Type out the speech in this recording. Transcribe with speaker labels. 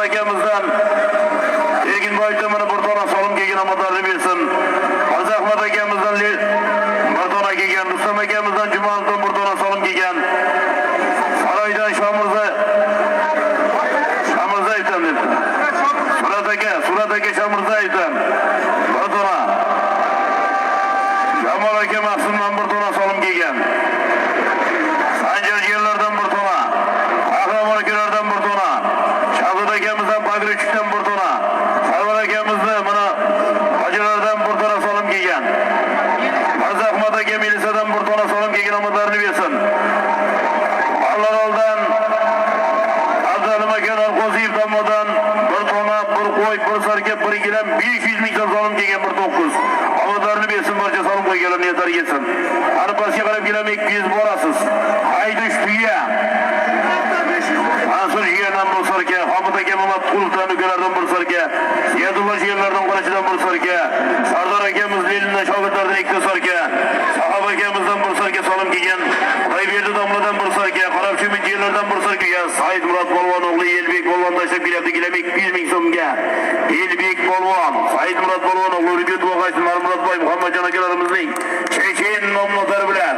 Speaker 1: akamizdan Erkinboyevdan mana bir dona solim kelgan omadlarni bersin. Azahmat akamizdan bir dona kelgan, Rustam akamizdan Jumanovdan bir dona solim kelgan. Saroydan Shomirzayevdan debdi. Surat aka Shomirzayevdan bir dona. Jamol aka Mahsumdan bir dona solim kelgan. Sanjarjilardan bir dona. Qahramon akalardan bir dona. Shavkat akamizdan Bagrichdan bir dona. Sarvar akamizni mana hojilardan bir dona solim kelgan. Azahmat aka Milisadan bir dona solim kelgan omadlarini bersin. Allaroldan Abdullalim aka Narqo'ziyev tomondan bir dona, bir qo'y, bir sarka, bir gilam 500 ming so'm kelgan bir 9. Omadlarini bersin, barcha solim qo'yganlar niyatlari yetsin. Arpasiga qarab gilam 200 borasiz. Haydush tuya. Mansur jiyandan bir sarka, Hamid aka Mamat Quluvdan ukalardan bir sarka, Ziyadulloh jiyanlardan Qorachidan bir sarka, Sardor akamiz Lelindan shogirdlardan 2 sarka, Sahab akamizdan bir sarka solim kelgan, Qayberdi domladan bir sarka, Qarabchimit jiyanlardan bir sarka, Said Murod polvon o'g'li Elbek polvon tashlab kelyapti, gilam 200 ming so'mga. Elbek polvon, Said Murod polvon o'g'li Rubiyat Bo'g'aysin, Murodboy Muhammadjon akalarimizning Chechen nomlari bilan